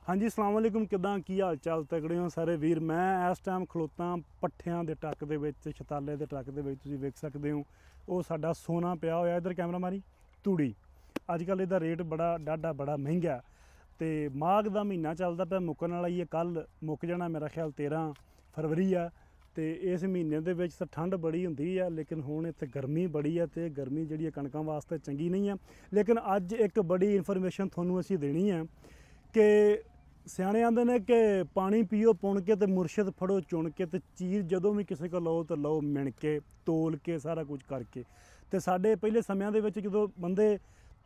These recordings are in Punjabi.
हाँ जी अस्सलाम वालेकुम किदां की हाल चाल तगड़े हो सारे वीर। मैं इस टाइम खलोता पट्ठियां दे ट्रक दे विच छताले दे ट्रक दे विच तुसीं वेख सकदे हो वो साडा सोना पिया होया। इधर कैमरा मारी तूड़ी अजकल इहदा रेट बड़ा डाढा बड़ा महंगा ते माघ दा महीना चलदा पिया मुक्कण वाला ही है। कल मुक जाना मेरा ख्याल 13 फरवरी आ ते इस महीने दे विच तां ठंड बड़ी हुंदी है लेकिन हुण इत्थे गर्मी बड़ी है ते गर्मी जिहड़ी है कणकां वास्ते चंगी नहीं है। लेकिन अज एक बड़ी इन्फॉर्मेशन तुहानूं असीं देनी है कि सियाणे आंदे ने कि पानी पीओ पुण के ते मुरशद फड़ो चुन के ते चीज़ जदों भी किसी को लो तो लो मिण के तोल के सारा कुछ करके। ते साडे पहले समयां दे विच जदों बंदे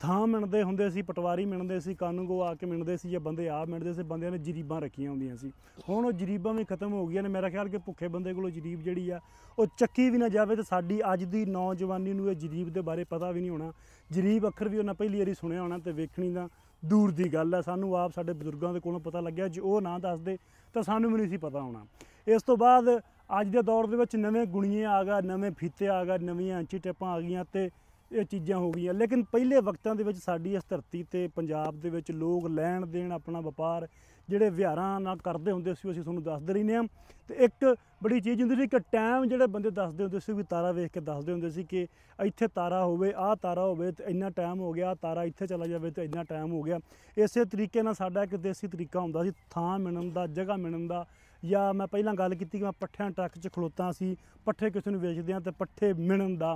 थां मिणदे हुंदे सी, पटवारी मिणदे सी, कानूगो आके मिणदे सी, या बंदे आप मिणदे सी, बंदियां ने जरीबां रखियां हुंदियां सी। हुण ओह जरीबां भी खत्म हो गईयां ने। मेरा ख्याल कि भुखे बंदे कोलों जरीब जिहड़ी आ ओह चक्की भी ना जावे ते साडी अज दी नौजवानी नूं इह जरीब दे बारे पता भी नहीं होना। जरीब अक्खर भी उन्हें पहली वारी सुणिया होना ते वेखणी दा दूर की गल है। सानू आप साडे बजुर्गों के कोलों पता लग्या, जो वो ना दसदे तो सानू भी नहीं सी पता होना। इस तो बाद अज के दौर दे विच नवे गुणिए आ गए, नवे फीते आ गए, नवीं ऐंची टेपां आ गईयां ते ये चीज़ां हो गई। लेकिन पहले वक्तां दे विच साडी इस धरती ते पंजाब दे विच लोग लैण देण अपना व्यापार जिहड़े विहारां नाल करदे हुंदे सी असीं तुहानूं दसदे रहिंदे हां। ते एक बड़ी चीज़ हुंदी सी कि टाइम जिहड़े बंदे दसदे हुंदे सी भी तारा वेख के दसदे हुंदे सी कि इत्थे तारा होवे, आ तारा होवे ते इन्ना टाइम हो गया, तारा इत्थे चला जावे ते इन्ना टाइम हो गया। इस तरीके नाल साडा एक देसी तरीका हुंदा सी थां मिणन दा, जगह मिणन दा। या मैं पहलां गल कीती कि मैं पट्ठियां ट्रक च खलोता सी, पट्ठे किसी नूं वेचदे हां ते पट्ठे मिणन दा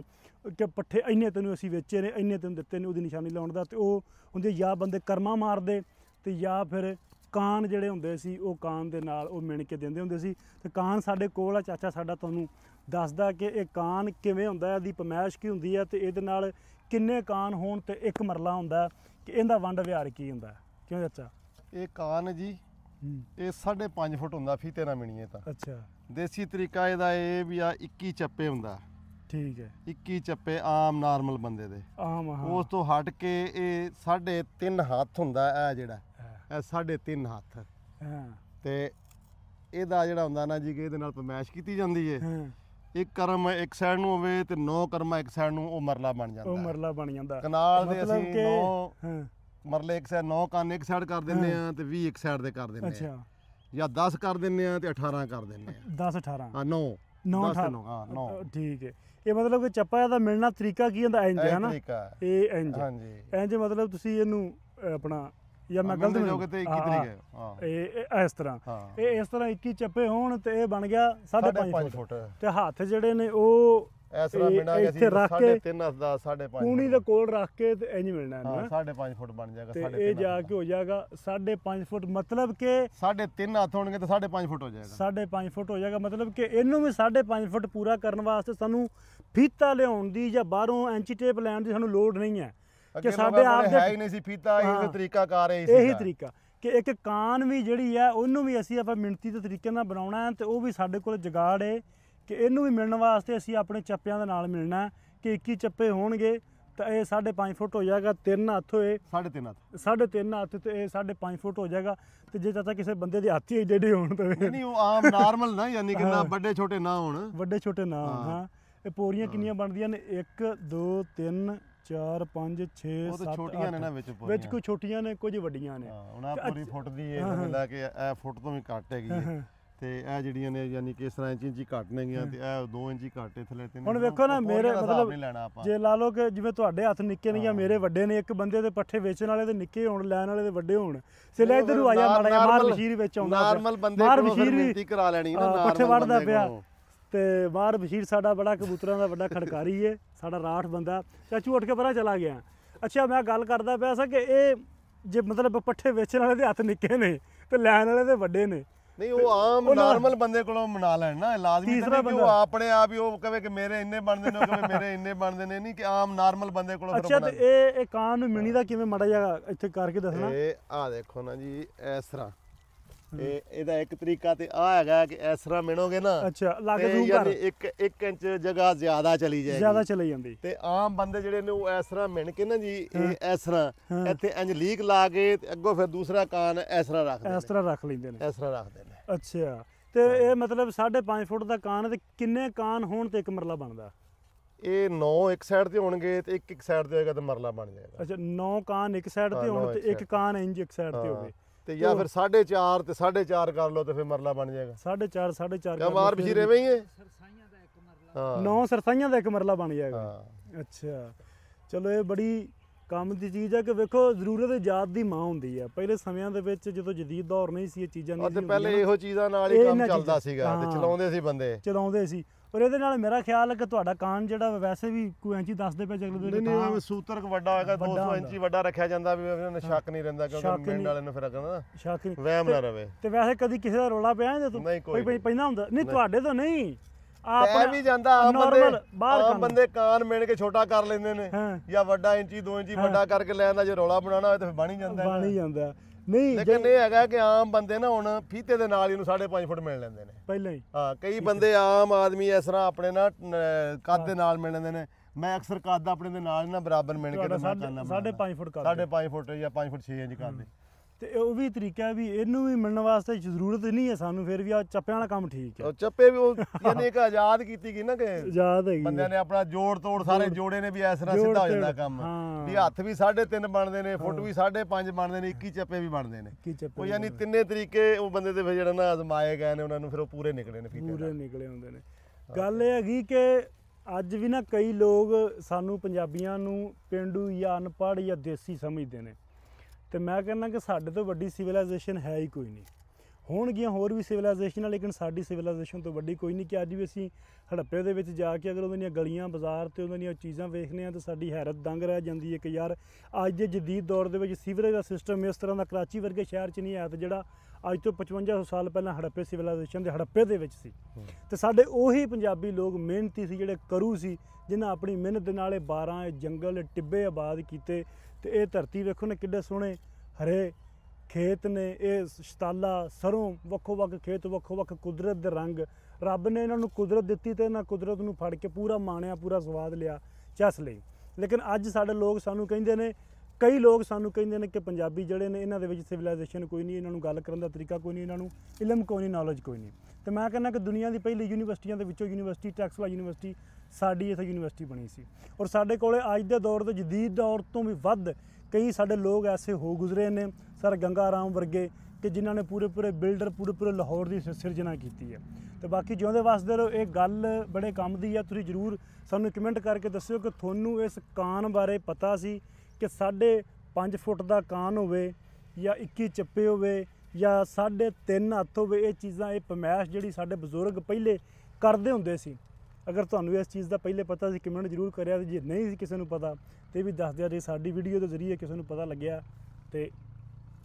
कि पट्ठे इन्ने तैनूं असीं वेचे ने, इन्ने तैनूं दित्ते ने, ओहदी निशानी लाउण दा। ते ओह हुंदे या बंदे कर्मा मारदे ते या फिर कान जिहड़े हुंदे सी ओह कान दे नाल ओह मिण के दिंदे हुंदे सी। ते कान साडे कोल आ, चाचा साडा तुहानूं दसदा कि इह कान किवें हुंदा, इहदी पमैश की हुंदी है ते इहदे नाल किन्ने कान होण ते एक मरला हुंदा कि इहदा वंड विहार की हुंदा। क्यों चाचा? ਇਹ ਕਾਨ ਜੀ ਇਹ 5.5 ਫੁੱਟ ਹੁੰਦਾ ਫੀਤੇ ਨਾਲ ਮਿਣੀਏ ਤਾਂ। अच्छा ਦੇਸੀ ਤਰੀਕਾ ਇਹਦਾ ਇਹ ਵੀ ਆ 21 ਚੱਪੇ ਹੁੰਦਾ। ठीक है, 21 ਚੱਪੇ ਆਮ ਨਾਰਮਲ ਬੰਦੇ ਦੇ। आम हाँ ਉਸ ਤੋਂ ਹਟ ਕੇ ਇਹ 3.5 ਹੱਥ ਹੁੰਦਾ। ਇਹ ਜਿਹੜਾ ਇਹ 3.5 ਹੱਥ हाँ ਤੇ ਇਹਦਾ ਜਿਹੜਾ ਹੁੰਦਾ ਨਾ ਜੀ ਕਿ ਇਹਦੇ ਨਾਲ ਪਮੈਸ਼ ਕੀਤੀ ਜਾਂਦੀ ਏ। हाँ ਇੱਕ ਕਰਮ ਇੱਕ ਸਾਈਡ ਨੂੰ ਹੋਵੇ ਤੇ 9 ਕਰਮਾ ਇੱਕ ਸਾਈਡ ਨੂੰ ਉਹ ਮਰਲਾ ਬਣ ਜਾਂਦਾ। ਉਹ ਮਰਲਾ ਬਣ ਜਾਂਦਾ। ਕਨਾਲ ਦੇ मतलब ਅਸੀਂ कि 9 हाँ ਮਰਲੇ ਇੱਕ ਸਾਈਡ 9 ਕੰਨ ਇੱਕ ਸਾਈਡ ਕਰ ਦਿੰਦੇ ਆ ਤੇ 20 ਇੱਕ ਸਾਈਡ ਦੇ ਕਰ ਦਿੰਦੇ ਆ। अच्छा ਜਾਂ 10 ਕਰ ਦਿੰਦੇ ਆ ਤੇ 18 ਕਰ ਦਿੰਦੇ ਆ। 10 18 ਹਾਂ 9 9 10 18 9 ਹਾਂ 9 ठीक है। ਇਹ ਮਤਲਬ ਕਿ ਚੱਪਾ ਦਾ ਮਿਲਣਾ ਤਰੀਕਾ ਕੀ ਹੁੰਦਾ? ਇੰਜ ਹੈ ਨਾ, ਤਰੀਕਾ ਇਹ ਇੰਜ ਹਾਂਜੀ ਇੰਜ ਮਤਲਬ ਤੁਸੀਂ ਇਹਨੂੰ ਆਪਣਾ ਜਾਂ ਮੈਂ ਗਲਤ ਜੋਗੇ ਤੇ 21 ਤਰੀਕੇ ਹਾਂ ਇਹ ਇਸ ਤਰ੍ਹਾਂ ਹਾਂ ਇਹ ਇਸ ਤਰ੍ਹਾਂ 21 ਚੱਪੇ ਹੋਣ ਤੇ ਇਹ ਬਣ ਗਿਆ 5.5 ਫੁੱਟ ਤੇ ਹੱਥ ਜਿਹੜੇ ਨੇ ਉਹ ਇਸ ਤਰ੍ਹਾਂ ਮਿਣਾ ਗਿਆ ਸੀ 3.5 ਦਾ 5.5 ਕੂਣੀ ਦੇ ਕੋਲ ਰੱਖ ਕੇ ਤੇ ਇੰਜ ਮਿਲਣਾ ਹਾਂ ਹੈ 5.5 ਫੁੱਟ ਬਣ ਜਾਏਗਾ। ਤੇ ਇਹ ਜਾ ਕੇ ਹੋ ਜਾਏਗਾ 5.5 ਫੁੱਟ ਮਤਲਬ ਕਿ 3.5 ਹੱਥ ਹੋਣਗੇ ਤੇ 5.5 ਫੁੱਟ ਹੋ ਜਾਏਗਾ। 5.5 ਫੁੱਟ ਹੋ ਜਾਏਗਾ ਮਤਲਬ ਕਿ ਇਹਨੂੰ ਵੀ 5.5 ਫੁੱਟ ਪੂਰਾ ਕਰਨ ਵਾਸਤੇ ਸਾਨੂੰ ਫੀਤਾ ਲਿਆਉਣ ਦੀ ਜਾਂ ਬਾਹਰੋਂ ਐਂਚੀ ਟੇਪ ਲੈਣ ਦੀ ਸਾਨੂੰ ਲੋੜ ਨਹੀਂ ਹੈ ਕਿ ਸਾਡੇ ਆਪ ਦੇ ਹੈ ਹੀ ਨਹੀਂ ਸੀ ਫੀਤਾ। ਇਹ ਤਰੀਕਾ ਕਾਰ ਹੈ ਇਹੀ ਤਰੀਕਾ ਕਿ ਇੱਕ ਕਾਨ ਵੀ ਜਿਹੜੀ ਹੈ ਉਹਨੂੰ ਵੀ ਅਸੀਂ ਆਪਾਂ ਮਿਣਤੀ ਦੇ ਤਰੀਕੇ ਨਾਲ ਬਣਾਉਣਾ ਹੈ ਤੇ ਉਹ ਵੀ ਸਾਡੇ ਕੋਲ ਜਗਾੜ ਹੈ ਕਿ ਇਹਨੂੰ ਵੀ ਮਿਲਣ ਵਾਸਤੇ ਅਸੀਂ ਆਪਣੇ ਚੱਪਿਆਂ ਦੇ ਨਾਲ ਮਿਲਣਾ ਕਿ 21 ਚੱਪੇ ਹੋਣਗੇ ਤਾਂ ਇਹ 5.5 ਫੁੱਟ ਹੋ ਜਾਏਗਾ। 3 ਹੱਥ ਹੋਏ 3.5 ਹੱਥ 3.5 ਹੱਥ ਤੇ ਇਹ 5.5 ਫੁੱਟ ਹੋ ਜਾਏਗਾ। ਤੇ ਜੇ ਚਾਚਾ ਕਿਸੇ ਬੰਦੇ ਦੇ ਹੱਥ ਹੀ ਏਡੇ ਏਡੇ ਹੋਣ ਤਾਂ ਨਹੀਂ ਉਹ ਆਮ ਨਾਰਮਲ ਨਾ ਯਾਨੀ ਕਿ ਨਾ ਵੱਡੇ ਛੋਟੇ ਨਾ ਹੋਣ, ਵੱਡੇ ਛੋਟੇ ਨਾ ਹਾਂ। ਇਹ ਪੋਰੀਆਂ ਕਿੰਨੀਆਂ ਬਣਦੀਆਂ ਨੇ? 1 2 3 4 5 6 7 ਛੋਟੀਆਂ ਨੇ ਨਾ ਵਿੱਚ ਵਿੱਚ ਕੋਈ ਛੋਟੀਆਂ ਨੇ ਕੁਝ ਵੱਡੀਆਂ ਨੇ। ਉਹਨਾਂ ਪੂਰੀ ਫੁੱਟ ਦੀ ਇਹ ਮਿਲਦਾ ਕਿ ਇਹ ਫੁੱਟ ਤੋਂ ਵੀ ਘੱਟ ਹੈਗੀ ਤੇ ਇਹ ਜਿਹੜੀਆਂ ਨੇ ਯਾਨੀ ਕਿ ਇਸ ਤਰ੍ਹਾਂ ਇੰਚ ਘੱਟ ਨੇਗੀਆਂ ਤੇ ਇਹ 2 ਇੰਚ ਘੱਟ ਥੱਲੇ ਤੇ। ਹੁਣ ਵੇਖੋ ਨਾ ਮੇਰੇ ਮਤਲਬ ਜੇ ਲਾ ਲਓ ਕਿ ਜਿਵੇਂ ਤੁਹਾਡੇ ਹੱਥ ਨਿੱਕੇ ਨੇ ਜਾਂ ਮੇਰੇ ਵੱਡੇ ਨੇ, ਇੱਕ ਬੰਦੇ ਦੇ ਪੱਠੇ ਵੇਚਣ ਵਾਲੇ ਦੇ ਨਿੱਕੇ ਹੋਣ, ਲੈਣ ਵਾਲੇ ਦੇ ਵੱਡੇ ਹੋਣ। ਸਿਲੇ ਇਧਰ ਨੂੰ ਆਇਆ ਮਾੜਾ ਜਿਹਾ ਮਾਰ ਬਸ਼ੀਰ ਵਿੱਚ ਆਉਂਦਾ ਨਾਰਮਲ ਬੰਦੇ ਕੋਲੋਂ ਫਿਰ ਬੇਨਤੀ ਕਰਾ ਲੈਣੀ ਨਾ ਨਾਰਮਲ ਪੱਠੇ ਵੜਦਾ ਪਿਆ ਤੇ ਬਾਹਰ ਬਸ਼ੀਰ ਸਾਡਾ ਬੜਾ ਕਬੂਤਰਾਂ ਦਾ ਵੱਡਾ ਖੜਕਾਰੀ ਏ, ਸਾਡਾ ਰਾਠ ਬੰਦਾ। ਚਾਚੂ ਉੱਠ ਕੇ ਪਰਾਂ ਚਲਾ ਗਿਆ। ਅੱਛਾ ਮੈਂ ਗੱਲ ਕਰਦਾ ਪਿਆ ਸੀ ਕਿ ਇਹ ਜੇ ਮਤਲਬ ਪੱਠੇ ਵੇਚਣ ਵਾਲੇ ਦੇ ਹੱਥ ਨਿੱਕੇ ਨੇ ਤੇ ਲੈਣ ਵਾਲੇ ਦੇ ਵੱਡੇ ਨੇ। ਨਹੀਂ ਉਹ ਆਮ ਨਾਰਮਲ ਬੰਦੇ ਕੋਲੋਂ ਮਨਾ ਲੈਣ ਨਾ, ਲਾਜ਼ਮੀ ਨਹੀਂ ਕਿ ਉਹ ਆਪਣੇ ਆਪ ਹੀ ਉਹ ਕਹੇ ਕਿ ਮੇਰੇ ਇੰਨੇ ਬਣਦੇ ਨੇ, ਉਹ ਕਹੇ ਮੇਰੇ ਇੰਨੇ ਬਣਦੇ ਨੇ, ਨਹੀਂ ਕਿ ਆਮ ਨਾਰਮਲ ਬੰਦੇ ਕੋਲੋਂ। ਅੱਛਾ ਤੇ ਇਹ ਕਾਨ ਨੂੰ ਮਿਣੀ ਦਾ ਕਿਵੇਂ ਮਾੜਾ ਜਿਹਾ ਇੱਥੇ ਕਰਕੇ ਦੱਸਣਾ? ਇਹ ਆ ਦੇਖੋ ਨਾ ਜੀ ਇਸ ਤਰ੍ਹਾਂ ਇਹਦਾ ਇੱਕ ਤਰੀਕਾ ਤੇ ਆ ਹੈਗਾ ਕਿ ਇਸ ਤਰ੍ਹਾਂ ਮਿਣੋਗੇ ਨਾ। ਅੱਛਾ ਲਾਗੇ ਜ਼ੂਮ ਕਰ। 1 ਇੰਚ ਜਗ੍ਹਾ ਜ਼ਿਆਦਾ ਚਲੀ ਜਾਏਗੀ, ਜ਼ਿਆਦਾ ਚਲੀ ਜਾਂਦੀ। ਤੇ ਆਮ ਬੰਦੇ ਜਿਹੜੇ ਨੇ ਉਹ ਇਸ ਤਰ੍ਹਾਂ ਮਿਣ ਕੇ ਨਾ ਜੀ ਇਹ ਇਸ ਤਰ੍ਹਾਂ ਇੱਥੇ ਇੰਜ ਲੀਕ ਲਾ ਕੇ ਤੇ ਅੱਗੋਂ ਫਿਰ ਦੂਸਰਾ ਕਾਨ ਇਸ ਤਰ੍ਹਾਂ ਰੱਖਦੇ ਨੇ, ਇਸ ਤਰ੍ਹਾਂ ਰੱਖ ਲੈਂਦੇ ਨੇ, ਇਸ ਤਰ੍ਹਾਂ ਰੱਖਦੇ ਨੇ। ਅੱਛਾ ਤੇ ਇਹ ਮਤਲਬ 5.5 ਫੁੱਟ ਦਾ ਕਾਨ ਤੇ ਕਿੰਨੇ ਕਾਨ ਹੋਣ ਤੇ ਇੱਕ ਮਰਲਾ ਬਣਦਾ? ਇਹ 9 ਇੱਕ ਸਾਈਡ ਤੇ ਹੋਣਗੇ ਤੇ ਇੱਕ ਸਾਈਡ ਤੇ ਹੋਏਗਾ ਤੇ ਮਰਲਾ ਬਣ ਜਾਏਗਾ। ਅੱਛਾ 9 ਕਾਨ ਇੱਕ ਸਾਈਡ ਤੇ ਹੋਣ ਤੇ ਇੱਕ ਕਾਨ ਇੰਜ ਇੱਕ ਸਾਈਡ ਤੇ ਹੋਵੇ ਤੇ ਜਾਂ ਫਿਰ 4.5 ਤੇ 4.5 ਕਰ ਲਓ ਤੇ ਫਿਰ ਮਰਲਾ ਬਣ ਜਾਏਗਾ। 4.5 ਕਿਆ ਮਾਰ ਬਸ਼ੀਰ ਐਵੇਂ ਹੀ ਹੈ। ਹਾਂ 9 ਸਰਸਾਈਆਂ ਦਾ ਇੱਕ ਮਰਲਾ ਬਣ ਜਾਏਗਾ। ਹਾਂ ਅੱਛਾ ਚਲੋ ਇਹ ਬੜੀ ਕੰਮ ਦੀ ਚੀਜ਼ ਹੈ ਕਿ ਵੇਖੋ ਜ਼ਰੂਰਤ ਇਜਾਦ ਦੀ ਮਾਂ ਹੁੰਦੀ ਹੈ। ਪਹਿਲੇ ਸਮਿਆਂ ਦੇ ਵਿੱਚ ਜਦੋਂ ਜਦੀਦ ਦੌਰ ਨਹੀਂ ਸੀ ਇਹ ਚੀਜ਼ਾਂ ਨਹੀਂ ਤੇ ਸੀ ਪਹਿਲੇ ਇਹੋ ਚੀਜ਼ਾਂ ਨਾਲ ਹੀ ਕੰਮ ਚੱਲਦਾ ਸੀਗਾ ਤੇ ਚਲਾਉਂਦੇ ਸੀ ਬੰਦੇ ਚਲਾਉਂਦੇ ਸੀ। ਪਰ ਇਹਦੇ ਨਾਲ ਮੇਰਾ ਖਿਆਲ ਹੈ ਕਿ ਤੁਹਾਡਾ ਕਾਨ ਜਿਹੜਾ ਵੈਸੇ ਵੀ ਕੋਈ ਇੰਚੀ ਦੱਸਦੇ ਪਏ ਚਲੋ ਨਹੀਂ ਸੂਤਰ ਵੱਡਾ ਹੋਏਗਾ 200 ਇੰਚੀ ਵੱਡਾ ਰੱਖਿਆ ਜਾਂਦਾ ਵੀ ਉਹਨਾਂ ਨੂੰ ਸ਼ੱਕ ਨਹੀਂ ਰਹਿੰਦਾ ਕਿਉਂਕਿ ਮਿੰਡ ਵਾਲੇ ਨੂੰ ਫਿਰ ਕਹਿੰਦਾ ਸ਼ੱਕ ਨਹੀਂ ਵਹਿਮ ਨਾ ਰਵੇ। ਤੇ ਵੈਸੇ ਕਦੀ ਕਿਸੇ ਦਾ ਰੋਲਾ ਪਿਆ ਨਹੀਂ ਕੋਈ ਪੈਂਦਾ ਹੁੰਦਾ ਨਹੀਂ ਤੁਹਾਡੇ ਤੋਂ ਨਹੀਂ ਆਪਣਾ ਵੀ ਜਾਂਦਾ ਆਮ ਬੰਦੇ ਕਾਨ ਮਿਣ ਕੇ ਛੋਟਾ ਕਰ ਲੈਂਦੇ ਨੇ ਜਾਂ ਵੱਡਾ ਇੰਚੀ 2 ਇੰਚੀ ਵੱਡਾ ਕਰਕੇ ਲੈ ਆਂਦਾ ਜੇ ਰੌਲਾ ਬਣਾਉਣਾ ਹੋਵੇ ਤਾਂ ਬਣ ਹੀ ਜਾਂਦਾ ਨਹੀਂ। ਲੇਕਿਨ ਇਹ ਹੈਗਾ ਕਿ ਆਮ ਬੰਦੇ ਨਾ ਹੁਣ ਫੀਤੇ ਦੇ ਨਾਲ ਇਹਨੂੰ 5.5 ਫੁੱਟ ਮਿਲ ਲੈਂਦੇ ਨੇ ਪਹਿਲਾਂ ਹੀ। ਹਾਂ ਕਈ ਬੰਦੇ ਆਮ ਆਦਮੀ ਇਸ ਤਰ੍ਹਾਂ ਆਪਣੇ ਨਾ ਕੱਦ ਦੇ ਨਾਲ ਮਿਲ ਲੈਂਦੇ ਨੇ। ਮੈਂ ਅਕਸਰ ਕੱਦ ਆਪਣੇ ਦੇ ਨਾਲ ਨਾ ਬਰਾਬਰ ਮਿਣ ਕੇ 5.5 ਫੁੱਟ ਕਰ 5.5 ਫੁੱਟ ਜਾਂ 5 ਫੁੱਟ 6 ਇੰਚ ਕਰਦੇ। ਤੇ ਉਹ ਵੀ ਤਰੀਕਾ ਹੈ ਵੀ ਇਹਨੂੰ ਵੀ ਮਿਲਣ ਵਾਸਤੇ ਜ਼ਰੂਰਤ ਨਹੀਂ ਹੈ ਸਾਨੂੰ। ਫਿਰ ਵੀ ਆ ਚੱਪਿਆਂ ਵਾਲਾ ਕੰਮ ਠੀਕ ਹੈ। ਉਹ ਚੱਪੇ ਵੀ ਉਹ ਯਾਨੀ ਇੱਕ ਆਜ਼ਾਦ ਕੀਤੀ ਗਈ ਨਾ ਕਿ ਆਜ਼ਾਦ ਹੈਗੀ ਬੰਦਿਆਂ ਨੇ ਆਪਣਾ ਜੋੜ ਤੋੜ ਸਾਰੇ ਜੋੜੇ ਨੇ ਵੀ ਇਸ ਤਰ੍ਹਾਂ ਸਿੱਧਾ ਹੋ ਜਾਂਦਾ ਕੰਮ ਵੀ ਹੱਥ ਵੀ 3.5 ਬਣਦੇ ਨੇ ਫੁੱਟ ਵੀ 5.5 ਬਣਦੇ ਨੇ 21 ਚੱਪੇ ਵੀ ਬਣਦੇ ਨੇ। ਉਹ ਯਾਨੀ ਤਿੰਨੇ ਤਰੀਕੇ ਉਹ ਬੰਦੇ ਦੇ ਜਿਹੜਾ ਨਾ ਅਜ਼ਮਾਏ ਗਏ ਨੇ ਉਹਨਾਂ ਨੂੰ ਫਿਰ ਉਹ ਪੂਰੇ ਨਿਕਲੇ ਨੇ ਪੂਰੇ ਨਿਕਲੇ ਹੁੰਦੇ ਨੇ। ਗੱਲ ਇਹ ਹੈਗੀ ਕਿ ਅੱਜ ਵੀ ਨਾ ਕਈ ਲੋਕ ਸਾਨੂੰ ਪੰਜਾਬੀਆਂ ਨੂੰ ਪੇਂਡੂ ਜਾਂ ਅਨਪੜ੍ਹ ਜਾਂ ਦੇਸੀ ਸਮਝਦੇ ਨੇ। ਤੇ ਮੈਂ ਕਹਿੰਦਾ ਕਿ ਸਾਡੇ ਤੋਂ ਵੱਡੀ ਸਿਵਲਾਈਜੇਸ਼ਨ ਹੈ ਹੀ ਕੋਈ ਨਹੀਂ। ਹੋਣਗੀਆਂ ਹੋਰ ਵੀ ਸਿਵਲਾਈਜੇਸ਼ਨਾਂ ਲੇਕਿਨ ਸਾਡੀ ਸਿਵਲਾਈਜੇਸ਼ਨ ਤੋਂ ਵੱਡੀ ਕੋਈ ਨਹੀਂ ਕਿ ਅੱਜ ਵੀ ਅਸੀਂ ਹੜੱਪੇ ਦੇ ਵਿੱਚ ਜਾ ਕੇ ਅਗਰ ਉਹਨਾਂ ਦੀਆਂ ਗਲੀਆਂ ਬਾਜ਼ਾਰ ਤੇ ਉਹਨਾਂ ਦੀਆਂ ਚੀਜ਼ਾਂ ਵੇਖਦੇ ਹਾਂ ਤਾਂ ਸਾਡੀ ਹੈਰਤ ਦੰਗ ਰਹਿ ਜਾਂਦੀ ਹੈ ਕਿ ਯਾਰ ਅੱਜ ਦੇ ਜਦੀਦ ਦੌਰ ਦੇ ਵਿੱਚ ਸੀਵਰੇਜ ਦਾ ਸਿਸਟਮ ਇਸ ਤਰ੍ਹਾਂ ਦਾ ਕਰਾਚੀ ਵਰਗੇ ਸ਼ਹਿਰ 'ਚ ਨਹੀਂ ਹੈ ਤੇ ਜਿਹੜਾ ਅੱਜ ਤੋਂ 5500 ਸਾਲ ਪਹਿਲਾਂ ਹੜੱਪੇ ਸਿਵਲਾਈਜੇਸ਼ਨ ਦੇ ਹੜੱਪੇ ਦੇ ਵਿੱਚ ਸੀ। ਤੇ ਸਾਡੇ ਉਹੀ ਪੰਜਾਬੀ ਲੋਕ ਮਿਹਨਤੀ ਸੀ ਜਿਹੜੇ ਕਰੂ ਸੀ ਜਿਨ੍ਹਾਂ ਆਪਣੀ ਮਿਹਨਤ ਦੇ ਨਾਲ ਇਹ 12 ਜੰਗਲ ਟਿੱਬੇ ਆਬਾਦ ਕੀਤੇ। ਤੇ ਇਹ ਧਰਤੀ ਵੇਖੋ ਨੇ ਕਿੱਡੇ ਸੋਹਣੇ ਹਰੇ ਖੇਤ ਨੇ। ਇਹ ਸ਼ਤਾਲਾ ਸਰੋਂ ਵੱਖੋ ਵੱਖ ਖੇਤ ਵੱਖੋ ਵੱਖ ਕੁਦਰਤ ਦੇ ਰੰਗ ਰੱਬ ਨੇ ਇਹਨਾਂ ਨੂੰ ਕੁਦਰਤ ਦਿੱਤੀ ਤੇ ਇਹਨਾਂ ਕੁਦਰਤ ਨੂੰ ਫੜ ਕੇ ਪੂਰਾ ਮਾਣਿਆ ਪੂਰਾ ਸਵਾਦ ਲਿਆ ਚੱਸ ਲਈ। ਲੇਕਿਨ ਅੱਜ ਸਾਡੇ ਲੋਕ ਸਾਨੂੰ ਕਹਿੰਦੇ ਨੇ ਕਈ ਲੋਕ ਸਾਨੂੰ ਕਹਿੰਦੇ ਨੇ ਕਿ ਪੰਜਾਬੀ ਜਿਹੜੇ ਨੇ ਇਹਨਾਂ ਦੇ ਵਿੱਚ ਸਿਵਲਾਈਜੇਸ਼ਨ ਕੋਈ ਨਹੀਂ ਇਹਨਾਂ ਨੂੰ ਗੱਲ ਕਰਨ ਦਾ ਤਰੀਕਾ ਕੋਈ ਨਹੀਂ ਇਹਨਾਂ ਨੂੰ ਇਲਮ ਕੋਈ ਨਹੀਂ ਨੌਲੇਜ ਕੋਈ ਨਹੀਂ। ਤੇ ਮੈਂ ਕਹਿੰਦਾ ਕਿ ਦੁਨੀਆ ਦੀ ਪਹਿਲੀ ਯੂਨੀਵਰਸਿਟੀਆਂ ਦੇ ਵਿੱਚੋਂ ਯੂਨੀਵਰਸਿਟੀ ਟੈਕਸਲਾ ਯੂਨੀਵਰਸਿਟੀ ਸਾਡੀ ਇੱਥੇ ਯੂਨੀਵਰਸਿਟੀ ਬਣੀ ਸੀ। ਔਰ ਸਾਡੇ ਕੋਲੇ ਅੱਜ ਦੇ ਦੌਰ ਤੇ ਜਦੀਦ ਦੌਰ ਤੋਂ ਵੀ ਵੱਧ ਕਈ ਸਾਡੇ ਲੋਕ ਐਸੇ ਹੋ ਗੁਜ਼ਰੇ ਨੇ ਸਰ ਗੰਗਾ ਰਾਮ ਵਰਗੇ ਕਿ ਜਿਨ੍ਹਾਂ ਨੇ ਪੂਰੇ ਬਿਲਡਰ ਪੂਰੇ ਲਾਹੌਰ ਦੀ ਸਿਰਜਣਾ ਕੀਤੀ ਹੈ। ਤੇ ਬਾਕੀ ਜਿਉਂਦੇ ਵਸਦੇ ਰਹੋ। ਇਹ ਗੱਲ ਬੜੇ ਕੰਮ ਦੀ ਹੈ। ਤੁਸੀਂ ਜ਼ਰੂਰ ਸਾਨੂੰ ਕਮੈਂਟ ਕਰਕੇ ਦੱਸਿਓ ਕਿ ਤੁਹਾਨੂੰ ਇਸ ਕਾਨ ਬਾਰੇ ਪਤਾ ਸੀ ਕਿ 5.5 ਫੁੱਟ ਦਾ ਕਾਨ ਹੋਵੇ ਜਾਂ 21 ਚੱਪੇ ਹੋਵੇ ਜਾਂ 3.5 ਹੱਥ ਹੋਵੇ। ਇਹ ਚੀਜ਼ਾਂ ਇਹ ਪਮੈਸ਼ ਜਿਹੜੀ ਸਾਡੇ ਬਜ਼ੁਰਗ ਪਹਿਲੇ ਕਰਦੇ ਹੁੰਦੇ ਸੀ। ਅਗਰ ਤੁਹਾਨੂੰ ਇਸ ਚੀਜ਼ ਦਾ ਪਹਿਲੇ ਪਤਾ ਸੀ ਕਮੈਂਟ ਜ਼ਰੂਰ ਕਰਿਆ। ਜੇ ਨਹੀਂ ਸੀ ਕਿਸੇ ਨੂੰ ਪਤਾ ਤੇ ਵੀ ਦੱਸ ਦਿਆ। ਜੇ ਸਾਡੀ ਵੀਡੀਓ ਦੇ ਜ਼ਰੀਏ ਕਿਸੇ ਨੂੰ ਪਤਾ ਲੱਗਿਆ ਤੇ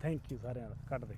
ਥੈਂਕ ਯੂ ਸਾਰਿਆਂ ਦਾ ਕੱਟ ਦੇ।